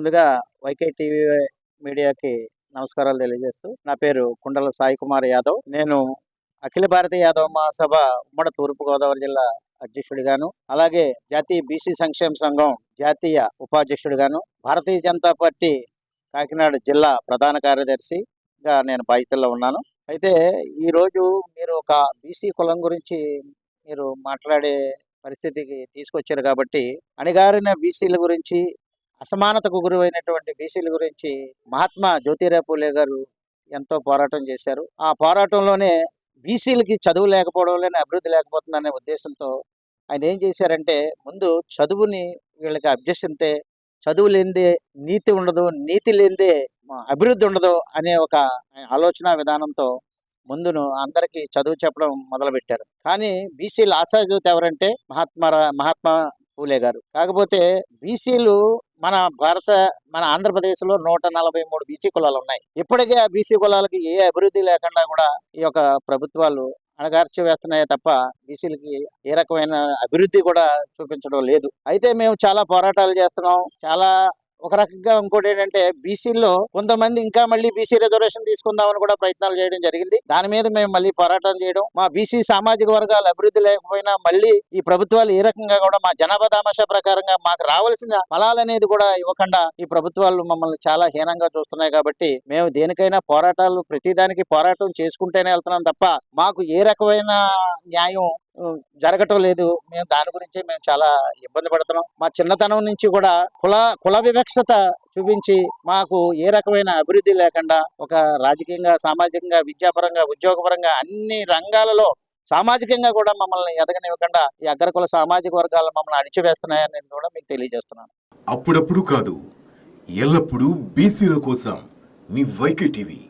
ముందుగా YK TV మీడియాకి నమస్కారాలు తెలియజేస్తూ, నా పేరు కుండల సాయి కుమార్ యాదవ్. నేను అఖిల భారతీయ యాదవ్ మహాసభ ఉమ్మడి తూర్పుగోదావరి జిల్లా అధ్యక్షుడిగాను, అలాగే జాతీయ బీసీ సంక్షేమ సంఘం జాతీయ ఉపాధ్యక్షుడిగాను, భారతీయ జనతా పార్టీ కాకినాడ జిల్లా ప్రధాన కార్యదర్శిగా నేను బాధ్యతల్లో ఉన్నాను. అయితే ఈరోజు మీరు ఒక బీసీ కులం గురించి మీరు మాట్లాడే పరిస్థితికి తీసుకొచ్చారు కాబట్టి, అణగారిన బీసీల గురించి, అసమానతకు గురైనటువంటి బీసీల గురించి మహాత్మా జ్యోతిరావు పూలే గారు ఎంతో పోరాటం చేశారు. ఆ పోరాటంలోనే బీసీలకి చదువు లేకపోవడంలోనే అభివృద్ధి లేకపోతుందనే ఉద్దేశంతో ఆయన ఏం చేశారంటే, ముందు చదువుని వీళ్ళకి అభ్యసిస్తే చదువు లేనిదే నీతి ఉండదు, నీతి లేనిదే అభివృద్ధి ఉండదు అనే ఒక ఆలోచన విధానంతో ముందును అందరికీ చదువు చెప్పడం మొదలుపెట్టారు. కానీ బీసీల ఆశాజ్యోతి ఎవరంటే మహాత్మా పూలే గారు. కాకపోతే బీసీలు మన ఆంధ్రప్రదేశ్లో 143 బీసీ కులాలు ఉన్నాయి. ఇప్పటికే ఆ బీసీ కులాలకి ఏ అభివృద్ధి లేకుండా కూడా ఈ యొక్క ప్రభుత్వాలు అణగార్చి వేస్తున్నాయే తప్ప బీసీలకి ఏ రకమైన అభివృద్ధి కూడా చూపించడం లేదు. అయితే మేము చాలా పోరాటాలు చేస్తున్నాం. ఒక రకంగా ఇంకోటి ఏంటంటే, బీసీల్లో కొంతమంది ఇంకా మళ్ళీ బీసీ రిజర్వేషన్ తీసుకుందామని కూడా ప్రయత్నాలు చేయడం జరిగింది. దాని మీద మేము మళ్ళీ పోరాటం చేయడం, మా బీసీ సామాజిక వర్గాల అభివృద్ధి లేకపోయినా మళ్ళీ ఈ ప్రభుత్వాలు ఏ రకంగా కూడా మా జనాభా దామాషా ప్రకారంగా మాకు రావాల్సిన ఫలాలు అనేది కూడా ఇవ్వకుండా ఈ ప్రభుత్వాలు మమ్మల్ని చాలా హీనంగా చూస్తున్నాయి. కాబట్టి మేము దేనికైనా ప్రతిదానికి పోరాటం చేసుకుంటేనే వెళ్తున్నాం తప్ప మాకు ఏ రకమైన న్యాయం జరగటం లేదు. మేము దాని గురించి మేము చాలా ఇబ్బంది పడుతున్నాం. మా చిన్నతనం నుంచి కూడా కుల వివక్షత చూపించి మాకు ఏ రకమైన అభివృద్ధి లేకుండా ఒక రాజకీయంగా, సామాజికంగా, విద్యాపరంగా, ఉద్యోగపరంగా అన్ని రంగాలలో సామాజికంగా కూడా మమ్మల్ని ఎదగనివ్వకుండా ఈ అగ్రకుల సామాజిక వర్గాలు మమ్మల్ని అణిచివేస్తున్నాయనేది కూడా మీకు తెలియజేస్తున్నాను. అప్పుడప్పుడు కాదు, ఎల్లప్పుడూ బీసీల కోసం మీ వైకే టీవీ.